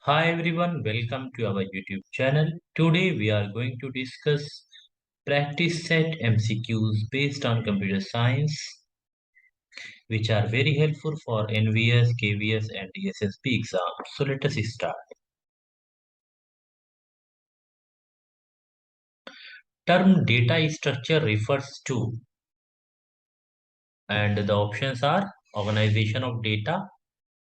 Hi everyone, welcome to our YouTube channel. Today we are going to discuss practice set MCQs based on computer science, which are very helpful for NVS, KVS, and DSSP exams. So let us start. Term data structure refers to, and the options are organization of data,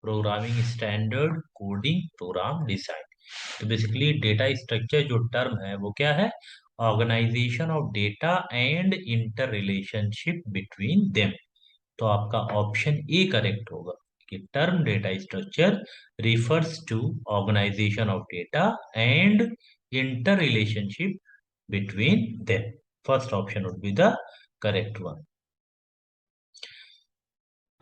programming standard, coding, program design. तो basically data structure जो term है वो क्या है? Organisation of data and inter relationship between them. तो आपका option A correct होगा कि term data structure refers to organisation of data and inter relationship between them. First option would be the correct one.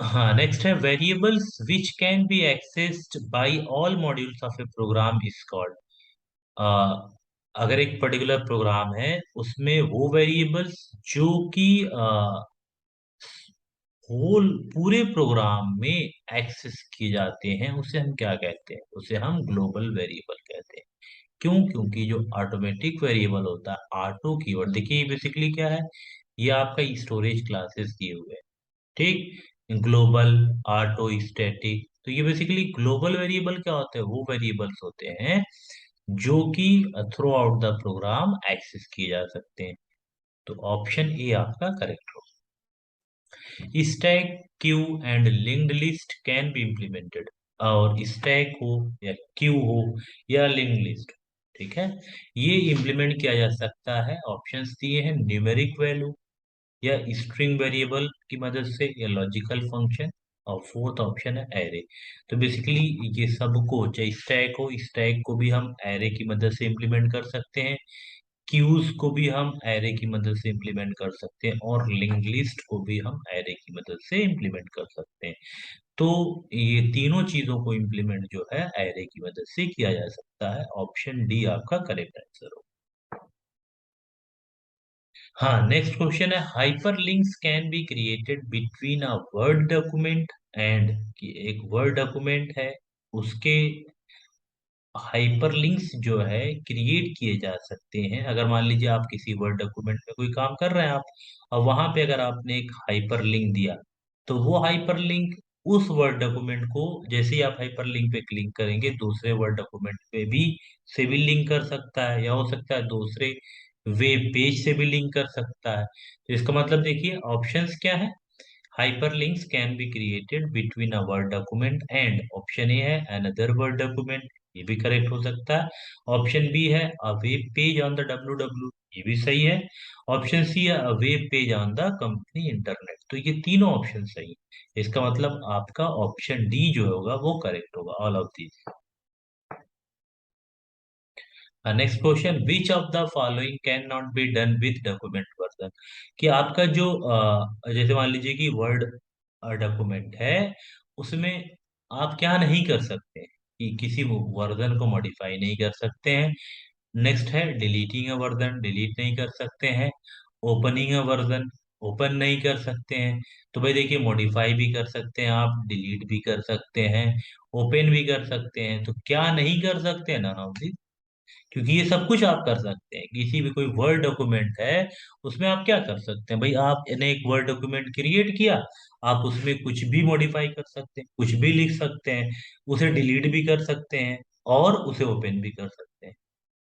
हाँ, next है variables which can be accessed by all modules of a program is called. अगर एक particular programme है उसमें वो variables जो कि whole पूरे प्रोग्राम में एक्सेस किए जाते हैं उसे हम क्या कहते हैं? उसे हम ग्लोबल वेरिएबल कहते हैं। क्यों? क्योंकि जो ऑटोमेटिक वेरिएबल होता है, ऑटो कीवर्ड, देखिए ये बेसिकली क्या है, ये आपका स्टोरेज क्लासेस दिए हुए हैं। ठीक, ग्लोबल, ऑटो, स्टैटिक। तो ये बेसिकली ग्लोबल वेरिएबल क्या होते हैं? वो वेरिएबल्स होते हैं जो कि throughout the program access किए जा सकते हैं। तो ऑप्शन ए आपका करेक्ट हो। Stack, Q and linked list can be implemented. और स्टैक हो या क्यू हो या लिंक्ड लिस्ट, ठीक है, ये इम्प्लीमेंट किया जा सकता है। ऑप्शंस दिए हैं न्यूमेरिक वैल्यू या स्ट्रिंग वेरिएबल की मदद से या लॉजिकल फंक्शन, और फोर्थ ऑप्शन है एरे। तो बेसिकली ये सबको, चाहे स्टैक हो, स्टैक को भी हम एरे की मदद से इम्प्लीमेंट कर सकते हैं, क्यूज को भी हम एरे की मदद से इम्प्लीमेंट कर सकते हैं, और लिंक लिस्ट को भी हम एरे की मदद से इम्प्लीमेंट कर सकते हैं। तो ये तीनों चीजों को इम्प्लीमेंट जो है एरे की मदद से किया जा सकता है। ऑप्शन डी आपका करेक्ट आंसर हो। हाँ, नेक्स्ट क्वेश्चन है hyper links can be created between a word document and, कि एक वर्ड डॉक्यूमेंट है उसके हाइपरलिंक्स जो है क्रिएट किए जा सकते हैं। अगर मान लीजिए आप किसी वर्ड डॉक्यूमेंट में कोई काम कर रहे हैं आप, और वहां पे अगर आपने एक हाइपरलिंक दिया, तो वो हाइपरलिंक उस वर्ड डॉक्यूमेंट को, जैसे ही आप हाइपरलिंक पे क्लिक करेंगे, दूसरे वर्ड डॉक्यूमेंट पे भी से भी लिंक कर सकता है, या हो सकता है दूसरे वेब पेज से भी लिंक कर सकता है। तो इसका मतलब देखिए ऑप्शंस क्या है? Hyperlinks can be created between a Word document and, option A है another Word document, ये भी करेक्ट हो सकता है। ऑप्शन बी है a web page on the www, ये भी सही है। ऑप्शन सी है a web page on the company internet। तो ये तीनों ऑप्शन सही है। इसका मतलब आपका ऑप्शन डी जो होगा वो करेक्ट होगा, all of these. Next question, which of the following can not be done with document version. कि आपका जो जैसे मान लीजिए कि वर्ड डॉक्यूमेंट है, उसमें आप क्या नहीं कर सकते कि किसी वर्जन को मॉडिफाई नहीं कर सकते हैं। नेक्स्ट है डिलीटिंग अ वर्जन, डिलीट नहीं कर सकते हैं। ओपनिंग अ वर्जन, ओपन नहीं कर सकते हैं। तो भाई देखिए मॉडिफाई भी कर सकते हैं आप, डिलीट भी कर सकते हैं, ओपन भी कर सकते हैं। तो क्या नहीं कर सकते हैं? ना, क्योंकि ये सब कुछ आप कर सकते हैं। किसी भी कोई वर्ड डॉक्यूमेंट है उसमें आप क्या कर सकते हैं भाई? आपने एक वर्ड डॉक्यूमेंट क्रिएट किया, आप उसमें कुछ भी मॉडिफाई कर सकते हैं, कुछ भी लिख सकते हैं, उसे डिलीट भी कर सकते हैं, और उसे ओपन भी कर सकते हैं।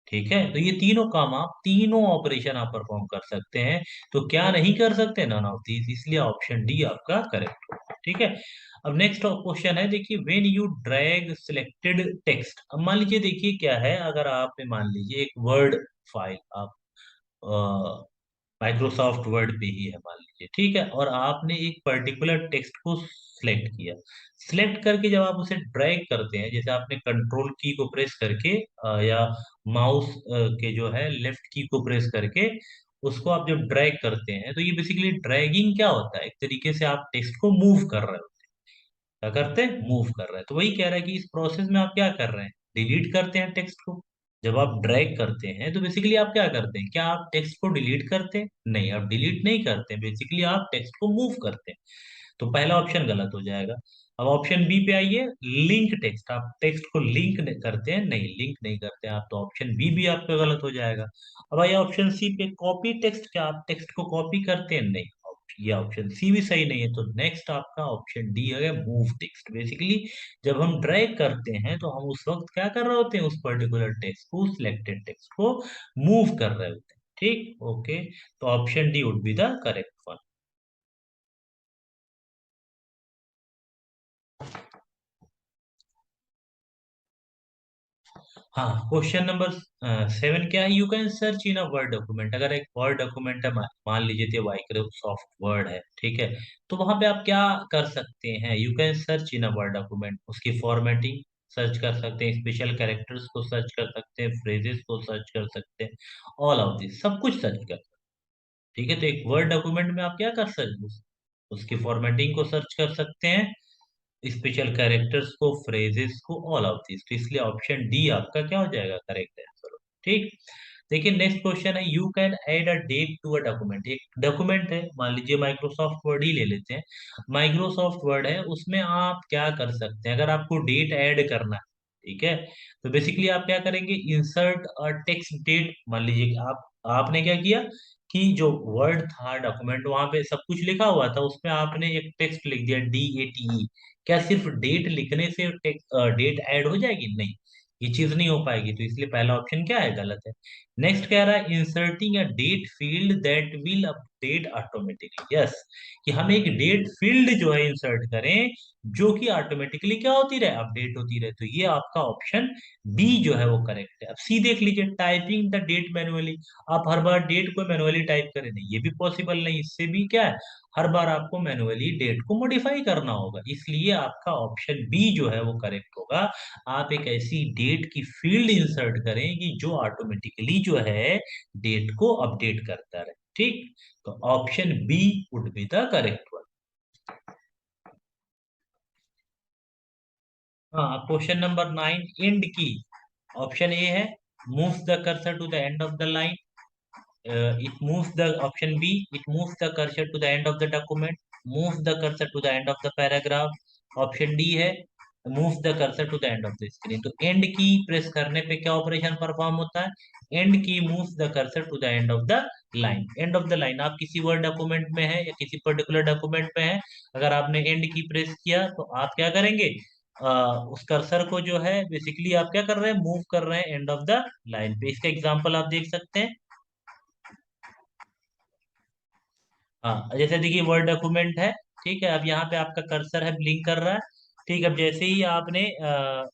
ठीक है, तो ये तीनों काम, आप तीनों ऑपरेशन आप परफॉर्म कर सकते हैं। तो क्या नहीं कर सकते? नन ऑफ दीज, इसलिए ऑप्शन डी आपका करेक्ट होगा। ठीक है, अब नेक्स्ट क्वेश्चन है, देखिए when you drag selected text. अब मान लीजिए, देखिए क्या है, अगर आपने मान लीजिए एक वर्ड फाइल आप माइक्रोसॉफ्ट वर्ड पे ही है मान लीजिए, ठीक है, और आपने एक पर्टिकुलर टेक्स्ट को सिलेक्ट किया। सिलेक्ट करके जब आप उसे ड्रैग करते हैं, जैसे आपने कंट्रोल की को प्रेस करके या माउस के जो है लेफ्ट की को प्रेस करके उसको आप जब ड्रैग करते हैं, तो ये बेसिकली ड्रैगिंग क्या होता है? एक तरीके से आप टेक्स्ट को मूव कर रहे हो। क्या करते हैं? मूव कर रहे हैं। तो वही कह रहा है कि इस प्रोसेस में आप क्या कर रहे हैं? डिलीट करते हैं टेक्स्ट को। जब आप ड्रैग करते हैं तो बेसिकली आप क्या करते हैं? क्या आप टेक्स्ट को डिलीट करते हैं? नहीं, आप डिलीट नहीं करते हैं, बेसिकली आप टेक्स्ट को मूव करते हैं। तो पहला ऑप्शन गलत हो जाएगा। अब ऑप्शन बी पे आइए, लिंक टेक्स्ट, आप टेक्स्ट को लिंक करते हैं, नहीं लिंक नहीं करते हैं आप, तो ऑप्शन बी भी आपका गलत हो जाएगा। अब आइए ऑप्शन सी पे, कॉपी टेक्स्ट, क्या आप टेक्स्ट को कॉपी करते हैं, नहीं, ये ऑप्शन सी भी सही नहीं है। तो नेक्स्ट आपका ऑप्शन डी है, मूव टेक्स्ट। बेसिकली जब हम ड्रैग करते हैं तो हम उस वक्त क्या कर रहे होते हैं, उस पर्टिकुलर टेक्स्ट को, सिलेक्टेड टेक्स्ट को मूव कर रहे होते हैं। ठीक, ओके, तो option D would be the correct one. हाँ, क्वेश्चन नंबर 7 क्या है, you can search in a word document. अगर एक वर्ड डॉक्यूमेंट है, मान लीजिए ये माइक्रोसॉफ्ट वर्ड है, ठीक है, तो वहां पे आप क्या कर सकते हैं, you can search in a word document, उसकी फॉर्मेटिंग सर्च कर सकते हैं, स्पेशल कैरेक्टर्स को सर्च कर सकते हैं, फ्रेजेस को सर्च कर सकते हैं, ऑल ऑफ दिस सब कुछ सर्च कर सकते हैं। ठीक है, तो एक वर्ड डॉक्यूमेंट में आप क्या कर सकते हैं, उसकी फॉर्मेटिंग को सर्च कर सकते हैं, स्पेशल कैरेक्टर्स को, फ्रेजेस को, ऑल ऑफ दिस, तो इसलिए ऑप्शन डी आपका क्या हो जाएगा, करेक्ट आंसर। ठीक, देखिए नेक्स्ट क्वेश्चन है, you can add a date to a document. एक डॉक्यूमेंट है, मान लीजिए माइक्रोसॉफ्ट वर्ड ही ले लेते हैं, माइक्रोसॉफ्ट वर्ड है, उसमें आप क्या कर सकते हैं, अगर आपको डेट ऐड करना है, ठीक है, तो बेसिकली आप क्या करेंगे, इंसर्ट और टेक्स्ट डेट, मान लीजिए कि आपने क्या किया कि जो वर्ड था डॉक्यूमेंट, वहां पे सब कुछ लिखा हुआ था, उसमें आपने एक टेक्स्ट लिख दिया, DATE। क्या सिर्फ डेट लिखने से डेट ऐड हो जाएगी, नहीं, ये चीज नहीं हो पाएगी, तो इसलिए पहला ऑप्शन क्या है, गलत है। नेक्स्ट कह रहा है, inserting a date field that will update automatically. Yes, कि हम एक डेट फील्ड जो है इंसर्ट करें, जो कि ऑटोमेटिकली क्या होती रहे, अपडेट होती रहे, तो ये आपका ऑप्शन बी जो है वो करेक्ट है। अब सी देख लीजिए, टाइपिंग द डेट मैनुअली, आप हर बार डेट को मैनुअली टाइप करें, नहीं, ये भी पॉसिबल नहीं, इससे भी क्या है, हर बार आपको मैनुअली डेट को मॉडिफाई करना होगा, इसलिए आपका ऑप्शन बी जो है वो करेक्ट होगा। आप एक ऐसी डेट की फील्ड इंसर्ट करें कि जो ऑटोमेटिकली जो है डेट को अपडेट करता रहे। ठीक, तो option B would be the correct one. हाँ, question number 9, end key, option A है, move the cursor to the end of the line, it moves the, option B, it moves the cursor to the end of the document, moves the cursor to the end of the paragraph, option D है, move the cursor to the end of the screen. तो end की press करने पे क्या operation perform होता है, end की moves the cursor to the end of the line. End of the line, आप किसी वर्ड डॉक्यूमेंट में है या किसी पर्टिकुलर डॉक्यूमेंट में है, अगर आपने एंड की प्रेस किया तो आप क्या करेंगे, उस कर्सर को जो है बेसिकली आप क्या कर रहे हैं, मूव कर रहे हैं एंड ऑफ द लाइन पे। इसका एग्जांपल आप देख सकते हैं। हाँ, जैसे देखिए वर्ड डॉक्यूमेंट है, ठीक है, अब यहाँ पे आपका कर्सर है, ब्लिंक कर रहा है। ठीक है, अब जैसे ही आपने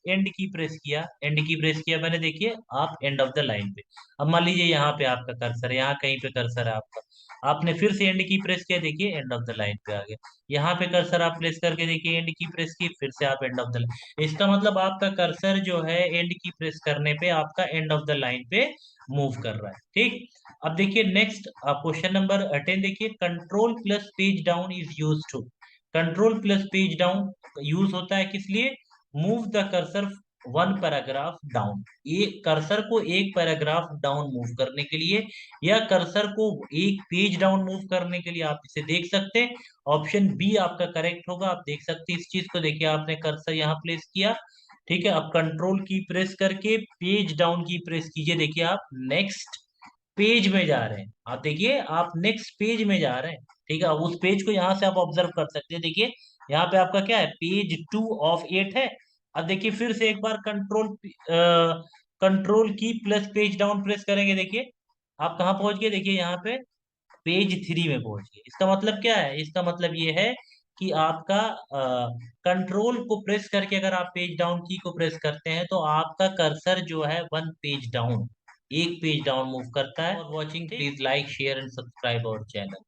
एंड की प्रेस किया, एंड की प्रेस किया मैंने, देखिए आप एंड ऑफ द लाइन पे। अब मान लीजिए यहाँ पे आपका कर्सर है, यहाँ कहीं पे कर्सर है आपका, आपने फिर से एंड की प्रेस किया, देखिए एंड ऑफ द लाइन पे आ गया। यहाँ पे कर्सर आप प्लेस करके देखिए, एंड की प्रेस की, फिर से आप एंड ऑफ द लाइन, इसका मतलब आपका कर्सर जो है एंड की प्रेस करने पे आपका एंड ऑफ द लाइन पे मूव कर रहा है। ठीक, अब देखिए नेक्स्ट क्वेश्चन नंबर 10, देखिए control plus page down is use to, control plus page down use होता है किस लिए, move the cursor one paragraph down, ये कर्सर को एक पैराग्राफ डाउन मूव करने के लिए, या कर्सर को एक पेज डाउन मूव करने के लिए आप इसे देख सकते हैं। ऑप्शन बी आपका करेक्ट होगा, आप देख सकते हैं इस चीज को, देखिए आपने कर्सर यहाँ प्लेस किया, ठीक है, अब कंट्रोल की प्रेस करके पेज डाउन की प्रेस कीजिए, देखिए आप नेक्स्ट पेज में जा रहे हैं, आप देखिए आप नेक्स्ट पेज में जा रहे हैं। ठीक है, अब उस पेज को यहाँ से आप ऑब्जर्व कर सकते हैं, देखिए यहाँ पे आपका क्या है, पेज 2 ऑफ 8 है। अब देखिए फिर से एक बार कंट्रोल की प्लस पेज डाउन प्रेस करेंगे, देखिए आप कहाँ पहुंच गए, देखिए यहाँ पे पेज 3 में पहुंच गए। इसका मतलब क्या है, इसका मतलब ये है कि आपका कंट्रोल को प्रेस करके अगर आप पेज डाउन की को प्रेस करते हैं तो आपका कर्सर जो है वन पेज डाउन, एक पेज डाउन मूव करता है। और watching, please like share and subscribe our channel.